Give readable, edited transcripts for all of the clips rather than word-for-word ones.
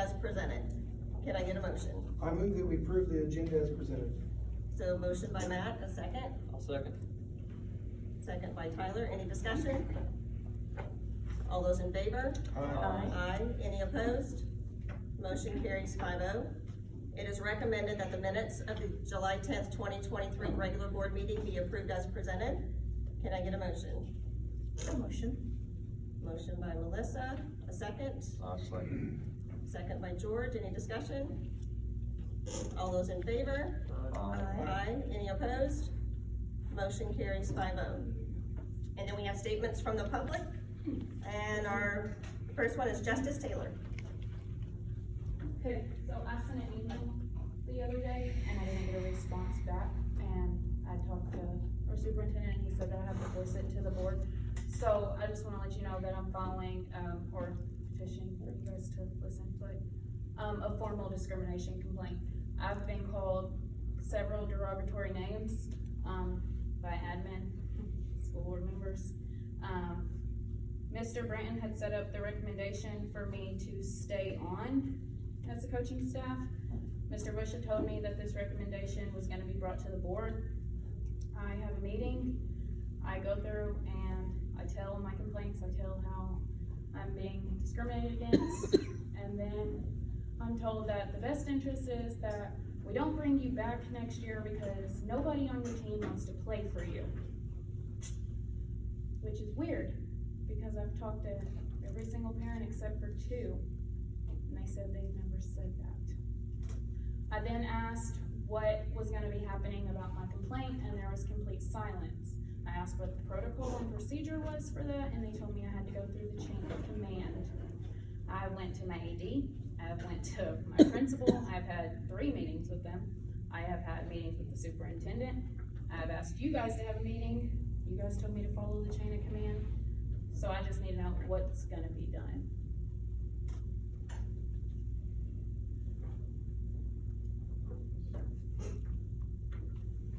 as presented. Can I get a motion? I move that we approve the agenda as presented. So motion by Matt, a second. I'll second. Second by Tyler. Any discussion? All those in favor? Aye. Any opposed? Motion carries 5-0. It is recommended that the minutes of the July 10th, 2023 regular board meeting be approved as presented. Can I get a motion? A motion. Motion by Melissa, a second. I'll second. Second by George. Any discussion? All those in favor? Aye. Any opposed? Motion carries 5-0. And then we have statements from the public. And our first one is Justice Taylor. Okay, so I sent an email the other day and I didn't get a response back, and I talked to our superintendent and he said that I have to voice it to the board. So I just wanna let you know that I'm filing, or petitioning for you guys to listen to it, a formal discrimination complaint. I've been called several derogatory names, by admin, school board members. Mr. Branton had set up the recommendation for me to stay on as a coaching staff. Mr. Bush had told me that this recommendation was gonna be brought to the board. I have a meeting, I go through and I tell my complaints, I tell how I'm being discriminated against, and then I'm told that the best interest is that we don't bring you back next year because nobody on your team wants to play for you. Which is weird, because I've talked to every single parent except for 2, and they said they've never said that. I then asked what was gonna be happening about my complaint, and there was complete silence. I asked what the protocol and procedure was for that, and they told me I had to go through the chain of command. I went to my AD, I went to my principal, I've had 3 meetings with them. I have had meetings with the superintendent. I've asked you guys to have a meeting. You guys told me to follow the chain of command. So I just need to know what's gonna be done.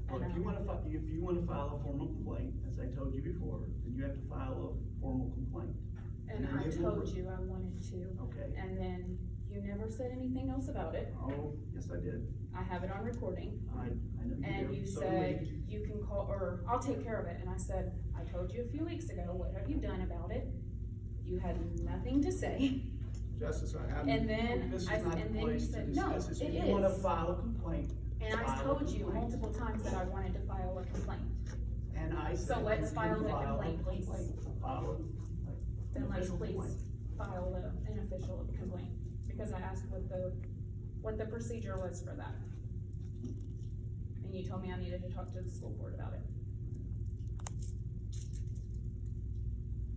Well, if you wanna file a formal complaint, as I told you before, then you have to file a formal complaint. And then I it will told work. you I wanted to, Okay. and then you never said anything else about it. Oh, yes, I did. I have it on recording. I know you did. And you So said, did you can call, or I'll take care of it, and I said, I told you a few weeks ago, what have you done about it? You had nothing to say, Justice, and then, This is I, not the and then you place to said, no, discuss this. it If you wanna is. file a complaint, And I file a told you complaint. multiple times that I wanted to file a complaint. and I said. So let's you file the file a complaint, please. File an Then let's official please complaint. file an official complaint, because I asked what the procedure was for that. And you told me I needed to talk to the school board about it.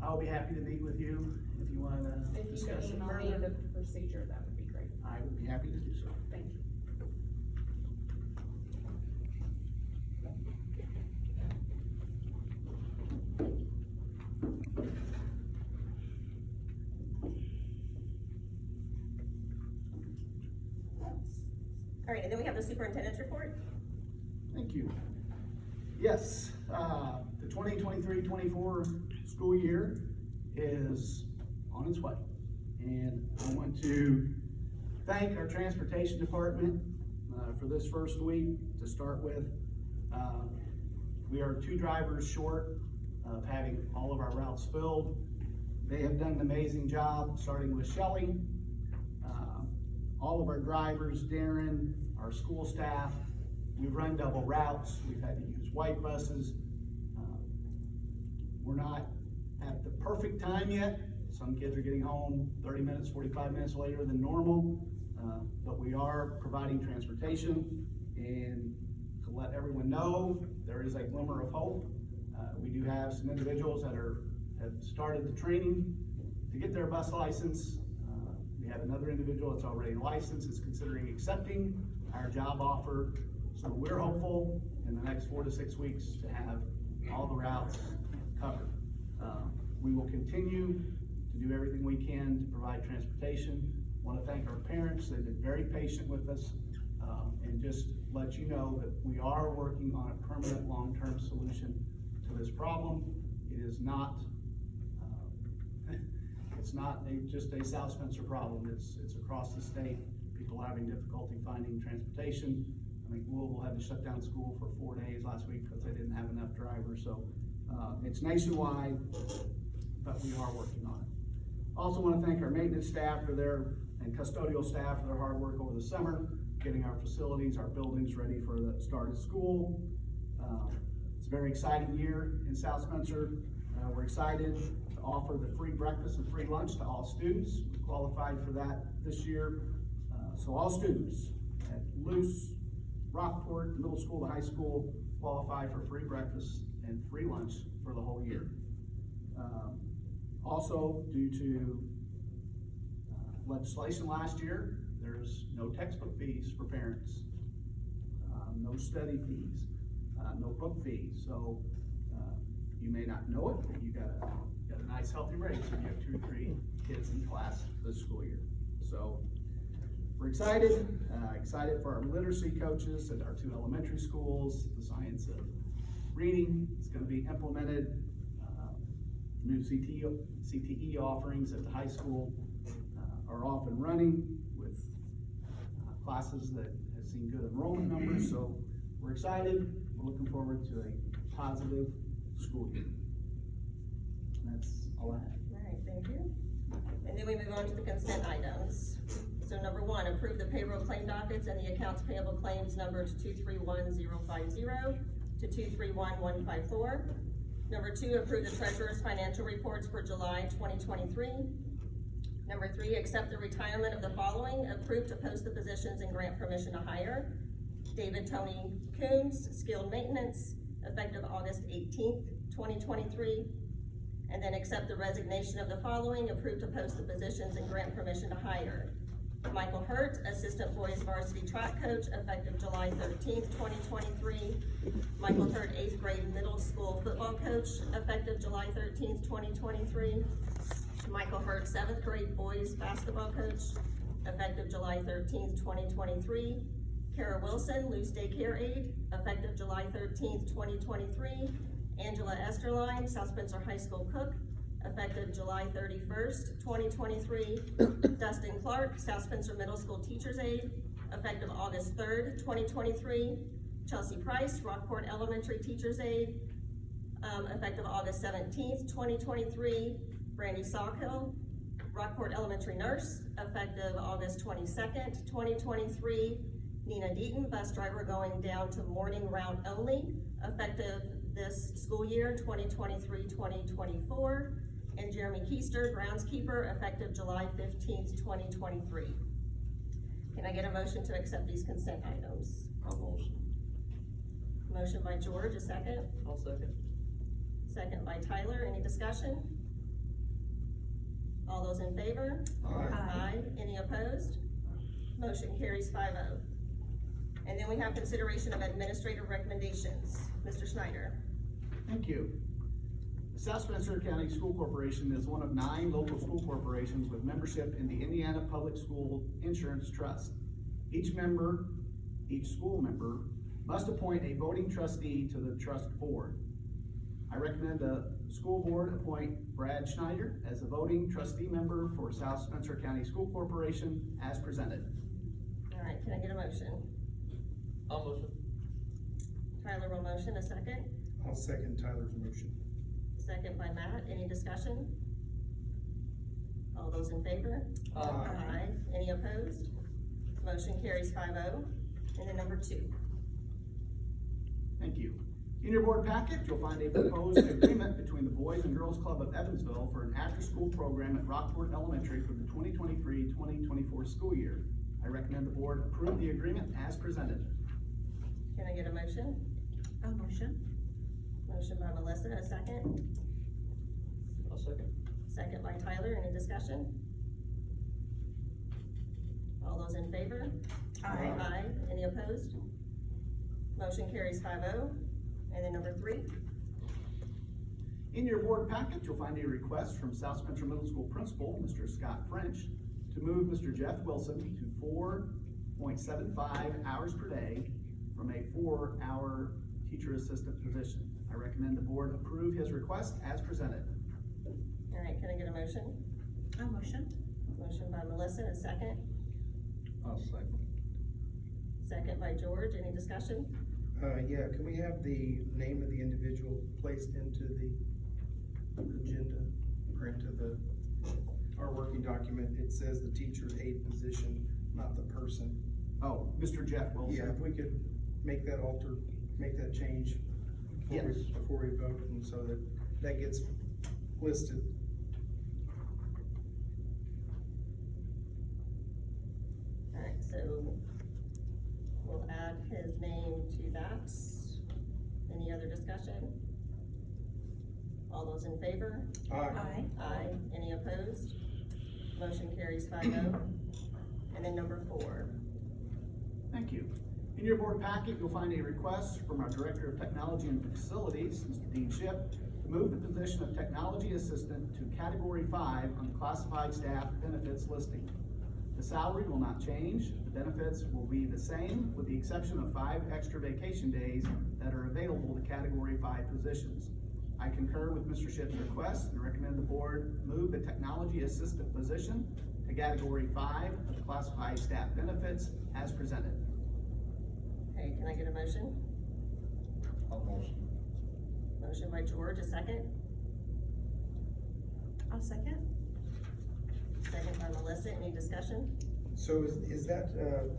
I'll be happy to meet with you if you wanna If you could discuss it email me further. the procedure, that would be great. I would be happy to do so. Thank you. All right, and then we have the superintendent's report. Thank you. Yes, the 2023-24 school year is on its way. And I want to thank our transportation department for this first week to start with. We are 2 drivers short of having all of our routes filled. They have done an amazing job, starting with Shelley. All of our drivers, Darren, our school staff, we've run double routes, we've had to use white buses. We're not at the perfect time yet. Some kids are getting home 30 minutes, 45 minutes later than normal, but we are providing transportation. And to let everyone know, there is a glimmer of hope. We do have some individuals that have started the training to get their bus license. We have another individual that's already licensed, is considering accepting our job offer. So we're hopeful in the next 4 to 6 weeks to have all the routes covered. We will continue to do everything we can to provide transportation. Want to thank our parents, they've been very patient with us, and just let you know that we are working on a permanent long-term solution to this problem. It is not, It's not just a South Spencer problem, it's across the state. People are having difficulty finding transportation. I mean, Louisville had to shut down school for 4 days last week because they didn't have enough drivers, so, it's nationwide, but we are working on it. Also want to thank our maintenance staff and custodial staff for their hard work over the summer, getting our facilities, our buildings ready for the start of school. It's a very exciting year in South Spencer. We're excited to offer the free breakfast and free lunch to all students. We qualified for that this year. So all students at Luce, Rockport, middle school to high school qualify for free breakfast and free lunch for the whole year. Also, due to legislation last year, there's no textbook fees for parents, no study fees, no book fees. So you may not know it, but you got a nice healthy raise when you have 2 or 3 kids in class this school year. So we're excited for our literacy coaches at our 2 elementary schools. The science of reading is going to be implemented. New CTE offerings at the high school are off and running with classes that have seen good enrollment numbers. So we're excited. We're looking forward to a positive school year. And that's all I have. All right, thank you. And then we move on to the consent items. So number 1, approve the payroll claim dockets and the accounts payable claims numbered 231050 to 231154. Number 2, approve the treasurer's financial reports for July 2023. Number 3, accept the retirement of the following. Approve to post the positions and grant permission to hire. David Tony Coombs, skilled maintenance, effective August 18th, 2023. And then accept the resignation of the following. Approve to post the positions and grant permission to hire. Michael Hurt, assistant boys varsity track coach, effective July 13th, 2023. Michael Hurt, 8th grade middle school football coach, effective July 13th, 2023. Michael Hurt, 7th grade boys basketball coach, effective July 13th, 2023. Kara Wilson, Luce daycare aide, effective July 13th, 2023. Angela Esterline, South Spencer High School cook, effective July 31st, 2023. Dustin Clark, South Spencer Middle School teacher's aide, effective August 3rd, 2023. Chelsea Price, Rockport Elementary teacher's aide, effective August 17th, 2023. Brandy Sawkill, Rockport Elementary nurse, effective August 22nd, 2023. Nina Deaton, bus driver going down to morning route only, effective this school year, 2023-2024. And Jeremy Keister, groundskeeper, effective July 15th, 2023. Can I get a motion to accept these consent items? I'll motion. Motion by George, a second. I'll second. Second by Tyler, any discussion? All those in favor? Aye. Any opposed? Motion carries 5-0. And then we have consideration of administrative recommendations. Mr. Schneider. Thank you. The South Spencer County School Corporation is one of 9 local school corporations with membership in the Indiana Public School Insurance Trust. Each school member must appoint a voting trustee to the trust board. I recommend the school board appoint Brad Schneider as a voting trustee member for South Spencer County School Corporation as presented. All right, can I get a motion? I'll motion. Tyler will motion, a second. I'll second Tyler's motion. Second by Matt, any discussion? All those in favor? Aye. Any opposed? Motion carries 5-0. And then number 2. Thank you. In your board packet, you'll find a proposed agreement between the Boys and Girls Club of Evansville for an after-school program at Rockport Elementary for the 2023-2024 school year. I recommend the board approve the agreement as presented. Can I get a motion? I'll motion. Motion by Melissa, a second. I'll second. Second by Tyler, any discussion? All those in favor? Aye. Aye. Any opposed? Motion carries 5-0. And then number 3. In your board packet, you'll find a request from South Spencer Middle School Principal, Mr. Scott French, to move Mr. Jeff Wilson to 4.75 hours per day from a 4-hour teacher assistant position. I recommend the board approve his request as presented. All right, can I get a motion? I'll motion. Motion by Melissa, a second. I'll second. Second by George, any discussion? Yeah, can we have the name of the individual placed into the agenda, or into our working document? It says the teacher's aide position, not the person. Oh, Mr. Jeff Wilson. Yeah, if we could make that change Yes. before we vote, and so that gets listed. Alright, so we'll add his name to that. Any other discussion? All those in favor? Aye. Aye. Any opposed? Motion carries 5-0. And then number 4. Thank you. In your board packet, you'll find a request from our Director of Technology and Facilities, Mr. Dean Shipp, to move the position of Technology Assistant to Category 5 on the classified staff benefits listing. The salary will not change. The benefits will be the same, with the exception of 5 extra vacation days that are available to Category 5 positions. I concur with Mr. Shipp's request and recommend the board move the Technology Assistant position to Category 5 of the classified staff benefits as presented. Okay, can I get a motion? I'll motion. Motion by George, a second. I'll second. Second by Melissa, any discussion? So is that,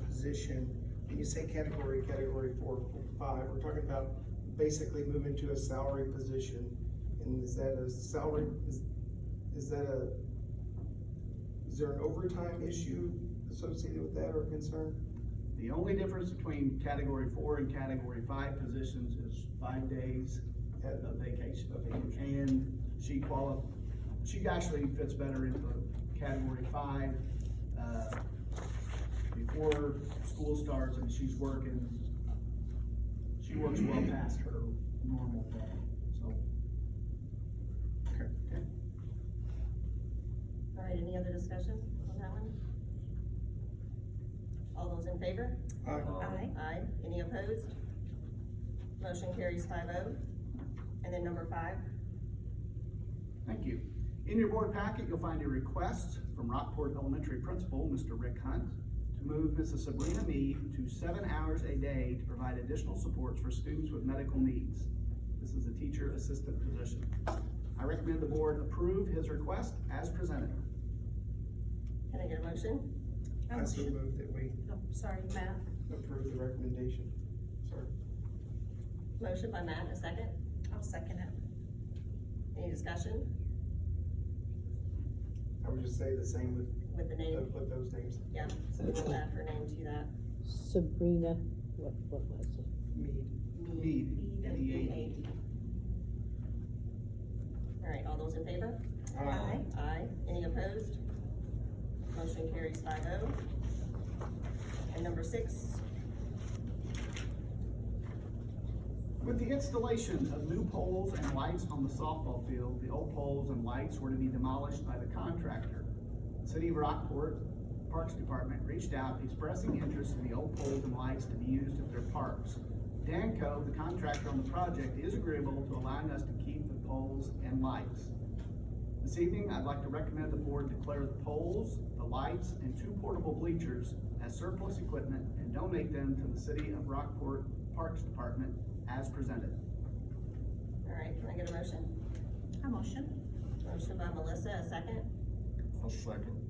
position, when you say category 4, 5, we're talking about basically moving to a salary position, and is that a salary, is there an overtime issue associated with that or concern? The only difference between Category 4 and Category 5 positions is 5 days of vacation. And she actually fits better into Category 5, before school starts, and she works well past her normal day, so. Okay. Alright, any other discussion on that one? All those in favor? Aye. Aye. Any opposed? Motion carries 5-0. And then number 5. Thank you. In your board packet, you'll find a request from Rockport Elementary Principal, Mr. Rick Hunt, to move Mrs. Sabrina Mead to 7 hours a day to provide additional supports for students with medical needs. This is a teacher assistant position. I recommend the board approve his request as presented. Can I get a motion? I'll I so motion. move that we No, sorry, Matt. approve the recommendation. Sorry. Motion by Matt, a second. I'll second it. Any discussion I would just say the same with the name? with those names. Yeah, so we'll add her name to that. Sabrina, what was it? Mead. Mead, M-E-A-D. Alright, all those in favor? Aye. Aye. Any opposed? Motion carries 5-0. And number 6. With the installation of new poles and lights on the softball field, the old poles and lights were to be demolished by the contractor. The City of Rockport Parks Department reached out expressing interest in the old poles and lights to be used at their parks. Danco, the contractor on the project, is agreeable to allowing us to keep the poles and lights. This evening, I'd like to recommend the board declare the poles, the lights, and 2 portable bleachers as surplus equipment and donate them to the City of Rockport Parks Department as presented. Alright, can I get a motion? I'll motion. Motion by Melissa, a second. I'll second.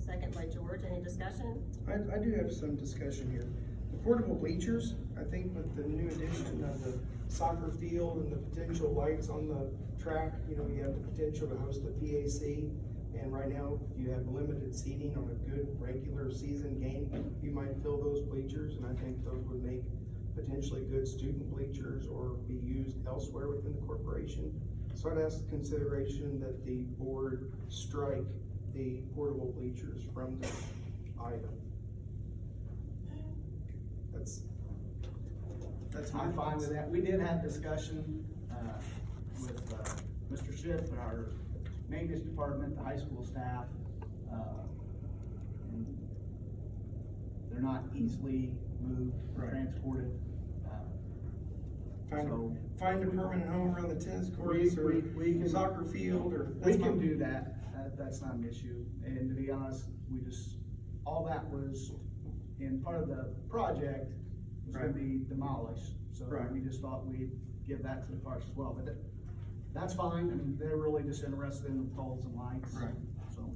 Second by George, any discussion? I do have some discussion here. The portable bleachers, I think with the new addition of the soccer field and the potential lights on the track, you have the potential to host the PAC. And right now, you have limited seating on a good regular season game. You might fill those bleachers, and I think those would make potentially good student bleachers or be used elsewhere within the corporation. So I'd ask consideration that the board strike the portable bleachers from the item. That's my I'm fine thoughts. with that. We did have discussion, with, Mr. Shipp, our maintenance department, the high school staff. And they're not easily moved, or Right. transported. Find a permanent home around the tennis courts or we can- soccer field or. We can do that. That's not an issue, and to be honest, all that was, in part of the project, was gonna Right. be demolished. So Right. we just thought we'd give that to the parks as well, but that's fine, I mean, they're really just interested in the poles and lights. Right. So,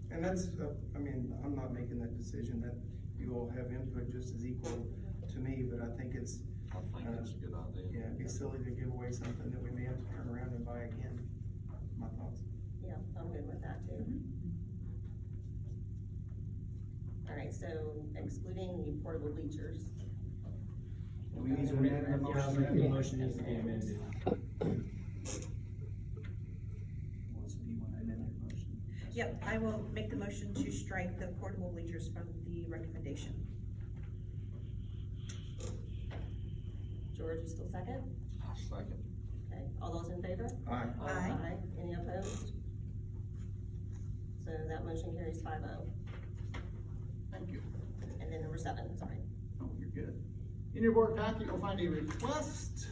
And that's, I mean, I'm not making that decision, that you all have input just as equal to me, but I think it's, I think that's a good idea. yeah, it'd be silly to give away something that we may have to turn around and buy again. My thoughts. Yeah, I'm good with that too. All right, so excluding the portable bleachers. do we need to amend the Yeah, motion? the motion needs to be amended. Melissa, do you wanna amend your motion? Yep, I will make the motion to strike the portable bleachers from the recommendation. George, you still second? I'll second. Okay, all those in favor? Aye. Aye. Any opposed? So that motion carries 5-0. Thank you. And then number 7, sorry. Oh, you're good. In your board packet, you'll find a request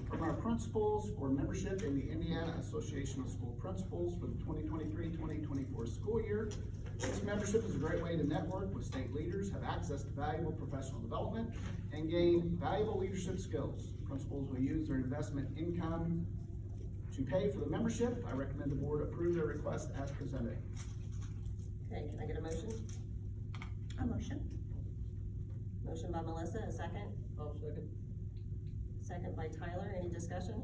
from our principals for membership in the Indiana Association of School Principals for the 2023-2024 school year. This membership is a great way to network with state leaders, have access to valuable professional development, and gain valuable leadership skills. Principals will use their investment income to pay for the membership. I recommend the board approve their request as presented. Okay, can I get a motion? A motion? Motion by Melissa, a second? I'll second. Second by Tyler, any discussion?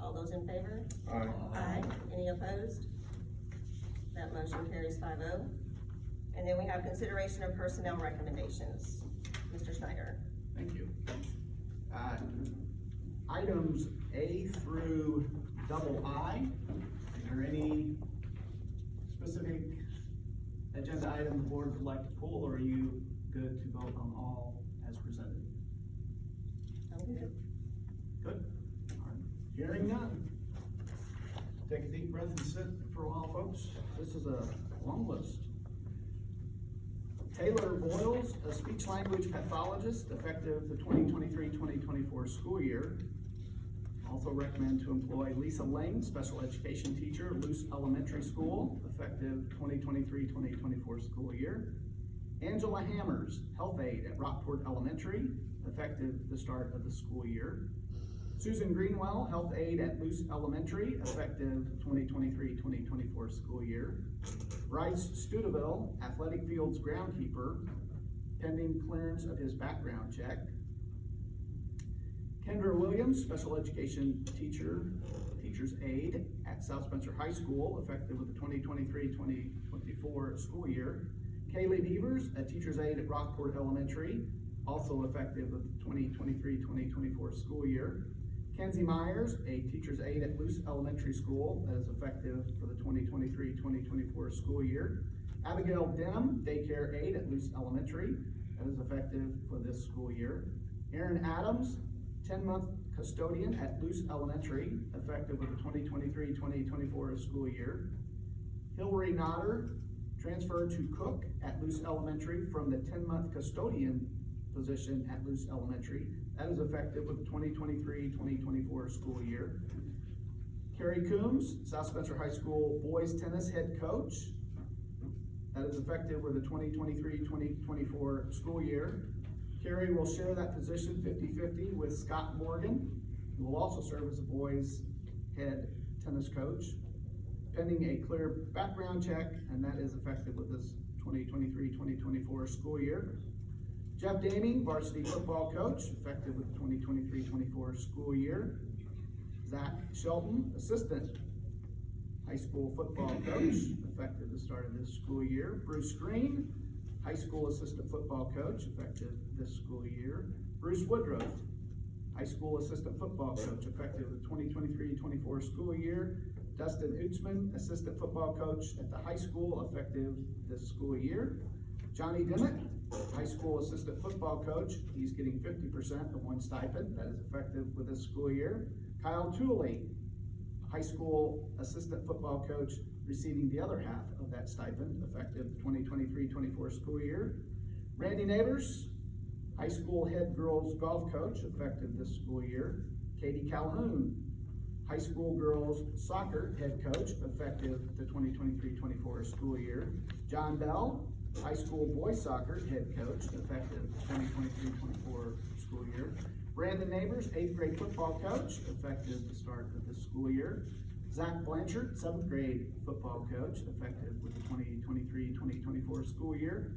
All those in favor? Aye. Any opposed? That motion carries 5-0. And then we have consideration of personnel recommendations. Mr. Schneider. Thank you. Items A through II, is there any specific agenda item the board would like to pull, or are you good to vote on all as presented? Okay. Good. All right. Hearing none. Take a deep breath and sit for a while, folks. This is a long list. Taylor Boyles, a speech language pathologist, effective the 2023-2024 school year. Also recommend to employ Lisa Lane, special education teacher, Luce Elementary School, effective 2023-2024 school year. Angela Hammers, health aide at Rockport Elementary, effective the start of the school year. Susan Greenwell, health aide at Luce Elementary, effective 2023-2024 school year. Bryce Studeville, athletic fields groundkeeper, pending clearance of his background check. Kendra Williams, special education teacher, teacher's aide at South Spencer High School, effective with the 2023-2024 school year. Kaylee Beavers, a teacher's aide at Rockport Elementary, also effective with the 2023-2024 school year. Kenzie Myers, a teacher's aide at Luce Elementary School, that is effective for the 2023-2024 school year. Abigail Denham, daycare aide at Luce Elementary, that is effective for this school year. Aaron Adams, 10-month custodian at Luce Elementary, effective with the 2023-2024 school year. Hillary Nodder, transferred to cook at Luce Elementary from the 10-month custodian position at Luce Elementary. That is effective with the 2023-2024 school year. Carrie Coombs, South Spencer High School boys tennis head coach. That is effective with the 2023-2024 school year. Carrie will share that position 50-50 with Scott Morgan, who will also serve as the boys head tennis coach, pending a clear background check, and that is effective with this 2023-2024 school year. Jeff Daming, varsity football coach, effective with the 2023-24 school year. Zach Shelton, assistant high school football coach, effective the start of this school year. Bruce Green, high school assistant football coach, effective this school year. Bruce Woodruff, high school assistant football coach, effective the 2023-24 school year. Dustin Utzman, assistant football coach at the high school, effective this school year. Johnny Dimmitt, high school assistant football coach, he's getting 50% of one stipend, that is effective with this school year. Kyle Tooley, high school assistant football coach, receiving the other half of that stipend, effective 2023-24 school year. Randy Neighbors, high school head girls golf coach, effective this school year. Katie Calhoun, high school girls soccer head coach, effective the 2023-24 school year. John Bell, high school boys soccer head coach, effective 2023-24 school year. Brandon Neighbors, 8th grade football coach, effective the start of this school year. Zach Blanchard, 7th grade football coach, effective with the 2023-2024 school year.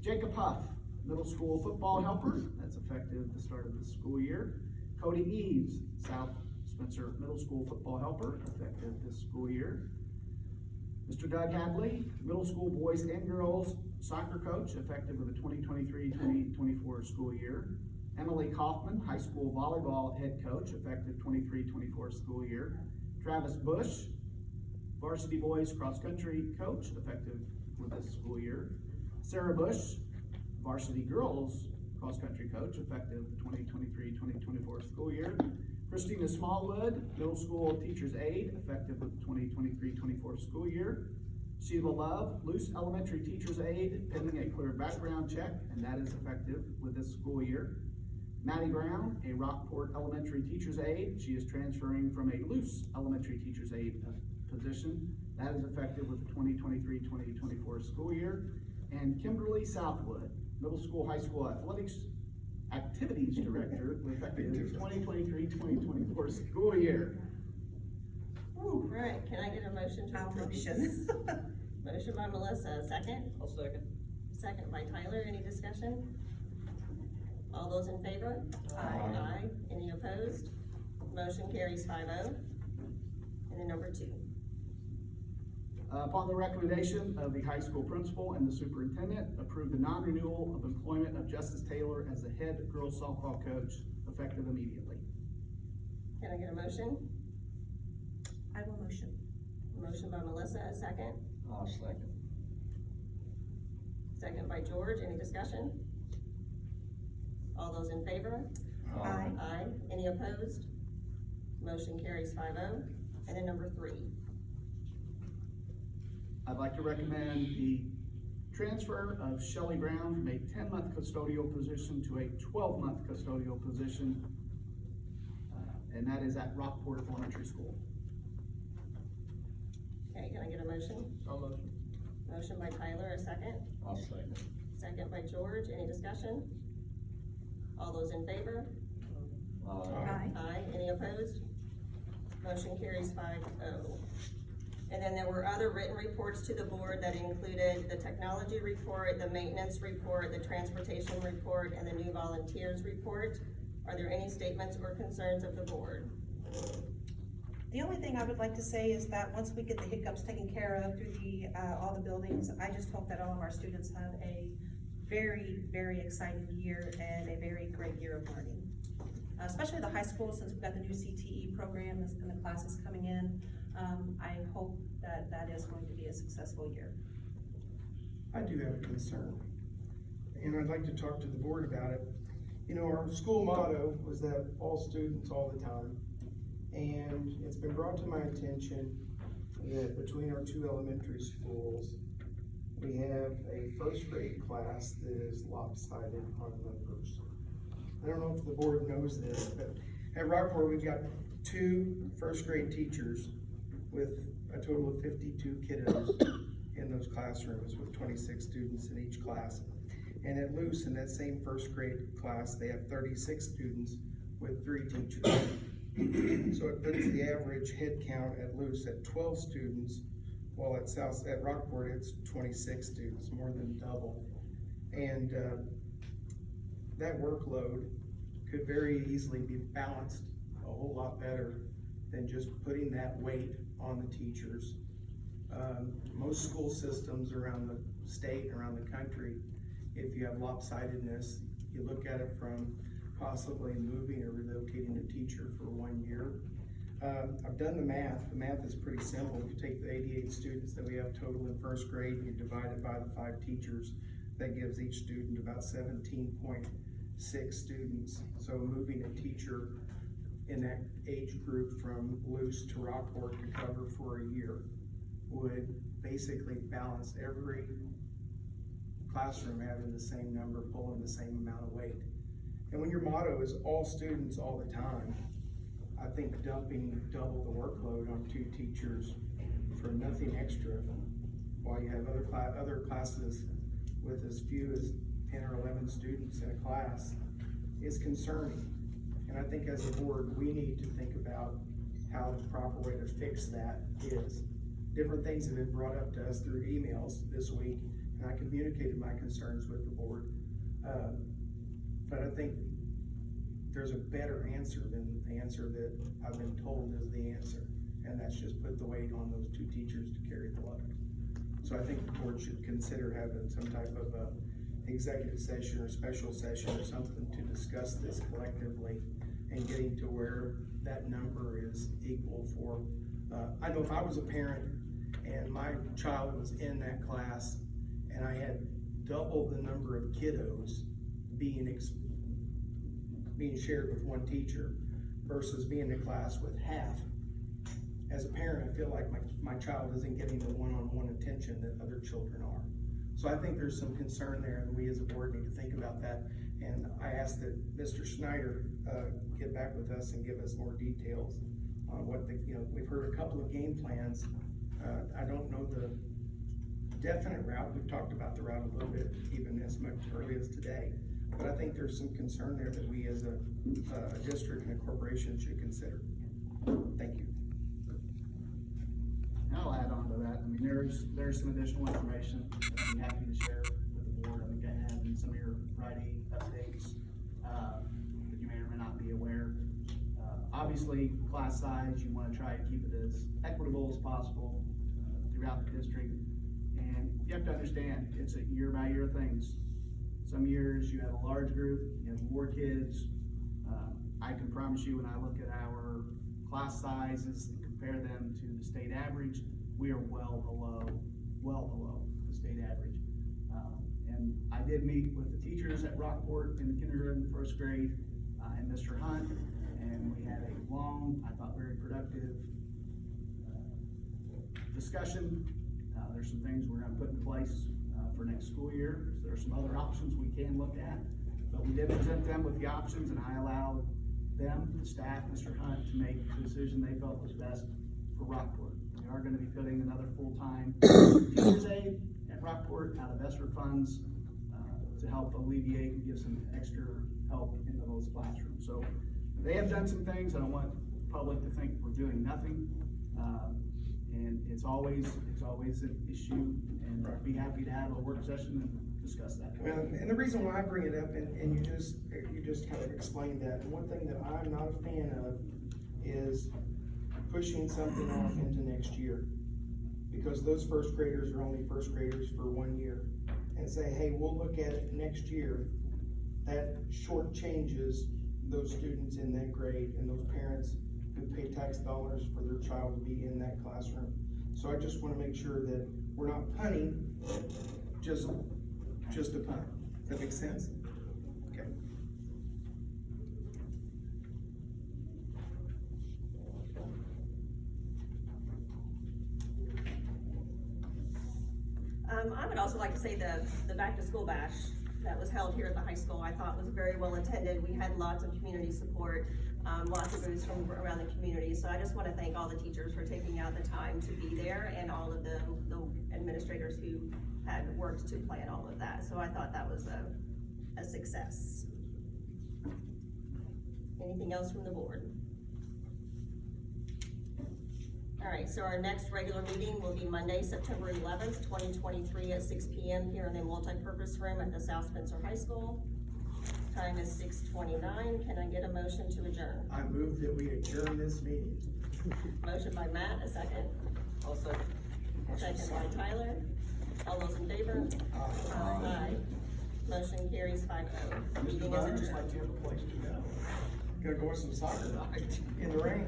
Jacob Huff, middle school football helper, that's effective the start of this school year. Cody Eves, South Spencer middle school football helper, effective this school year. Mr. Doug Hadley, middle school boys and girls soccer coach, effective with the 2023-2024 school year. Emily Kaufman, high school volleyball head coach, effective 23-24 school year. Travis Bush, varsity boys cross-country coach, effective with this school year. Sarah Bush, varsity girls cross-country coach, effective the 2023-2024 school year. Christina Smallwood, middle school teacher's aide, effective with the 2023-24 school year. Sheila Love, loose elementary teacher's aide, pending a clear background check, and that is effective with this school year. Maddie Brown, a Rockport elementary teacher's aide. She is transferring from a loose elementary teacher's aide position. That is effective with the 2023-2024 school year. And Kimberly Southwood, middle school, high school athletics activities director, effective 2023-2024 school year. All right, can I get a motion to I'll approve these? motion. Motion by Melissa, second? I'll second. Second by Tyler, any discussion? All those in favor? Aye. Any opposed? Motion carries 5-0. And then number 2. Upon the recommendation of the high school principal and the superintendent, approve the non-renewal of employment of Justice Taylor as the head girls softball coach, effective immediately. Can I get a motion? I will motion. Motion by Melissa, a second? I'll second. Second by George, any discussion? All those in favor? Aye. Aye. Any opposed? Motion carries 5-0. And then number 3. I'd like to recommend the transfer of Shelley Brown from a 10-month custodial position to a 12-month custodial position, and that is at Rockport Elementary School. Okay, can I get a motion? I'll motion. Motion by Tyler, a second? I'll second. Second by George, any discussion? All those in favor? Aye. Aye. Any opposed? Motion carries 5-0. And then there were other written reports to the board that included the technology report, the maintenance report, the transportation report, and the new volunteers report. Are there any statements or concerns of the board? The only thing I would like to say is that once we get the hiccups taken care of through the, all the buildings, I just hope that all of our students have a very, very exciting year and a very great year of learning. Especially the high school, since we've got the new CTE program and the classes coming in. I hope that that is going to be a successful year. I do have a concern, and I'd like to talk to the board about it. You know, our school motto was that all students all the time. And it's been brought to my attention that between our 2 elementary schools, we have a first grade class that is lopsided on numbers. I don't know if the board knows this, but at Rockport, we've got 2 first grade teachers with a total of 52 kiddos in those classrooms with 26 students in each class. And at Luce, in that same first grade class, they have 36 students with 3 teachers. So it puts the average head count at Luce at 12 students, while at Rockport, it's 26 students, more than double. And that workload could very easily be balanced a whole lot better than just putting that weight on the teachers. Most school systems around the state, around the country, if you have lopsidedness, you look at it from possibly moving or relocating a teacher for 1 year. I've done the math. The math is pretty simple. You take the 88 students that we have total in first grade, and you divide it by the 5 teachers. That gives each student about 17.6 students. So moving a teacher in that age group from Luce to Rockport to cover for a year would basically balance every classroom having the same number, pulling the same amount of weight. And when your motto is all students all the time, I think dumping double the workload on 2 teachers for nothing extra, while you have other classes with as few as 10 or 11 students in a class, is concerning. And I think as a board, we need to think about how the proper way to fix that is. Different things have been brought up to us through emails this week, and I communicated my concerns with the board. But I think there's a better answer than the answer that I've been told is the answer. And that's just put the weight on those 2 teachers to carry the load. So I think the board should consider having some type of executive session or special session or something to discuss this collectively and getting to where that number is equal for, I know if I was a parent and my child was in that class and I had double the number of kiddos being shared with 1 teacher versus being in a class with half. As a parent, I feel like my child isn't getting the one-on-one attention that other children are. So I think there's some concern there, and we as a board need to think about that. And I ask that Mr. Schneider get back with us and give us more details on what we've heard a couple of game plans. I don't know the definite route. We've talked about the route a little bit, even as much early as today. But I think there's some concern there that we as a district and a corporation should consider. Thank you. I'll add on to that. I mean, there's some additional information that I'm happy to share with the board. I think I have in some of your Friday updates that you may or may not be aware. Obviously, class size, you want to try to keep it as equitable as possible throughout the district. And you have to understand, it's a year-by-year things. Some years you have a large group, you have more kids. I can promise you, when I look at our class sizes and compare them to the state average, we are well below the state average. And I did meet with the teachers at Rockport in kindergarten, 1st grade, and Mr. Hunt, and we had a long, I thought very productive discussion. There's some things we're gonna put in place for next school year. So there's some other options we can look at, but we did present them with the options, and I allowed them, the staff, Mr. Hunt, to make the decision they felt was best for Rockport. We are gonna be putting another full-time teacher's aide at Rockport out of ESSER funds to help alleviate and give some extra help into those classrooms. So they have done some things. I don't want the public to think we're doing nothing. And it's always an issue, and I'd be happy to have a work session and discuss that. Well, and the reason why I bring it up, and you just kind of explained that, and one thing that I'm not a fan of is pushing something off into next year. Because those 1st graders are only 1st graders for 1 year. And say, hey, we'll look at it next year. That shortchanges those students in that grade and those parents who pay tax dollars for their child to be in that classroom. So I just want to make sure that we're not punting just a punt. Does that make sense? Okay. I would also like to say the back to school bash that was held here at the high school, I thought was very well attended. We had lots of community support, lots of booths from around the community. So I just want to thank all the teachers for taking out the time to be there, and all of the administrators who had worked to plan all of that. So I thought that was a success. Anything else from the board? All right, so our next regular meeting will be Monday, September 11th, 2023 at 6 p.m. here in the multipurpose room at the South Spencer High School. Time is 6:29. Can I get a motion to adjourn? I move that we adjourn this meeting. Motion by Matt, a second. I'll second. Second by Tyler. All those in favor? Aye. Motion carries 5-0. Meeting is Just like adjourned. you have a place to go. Gotta go watch some soccer in the rain.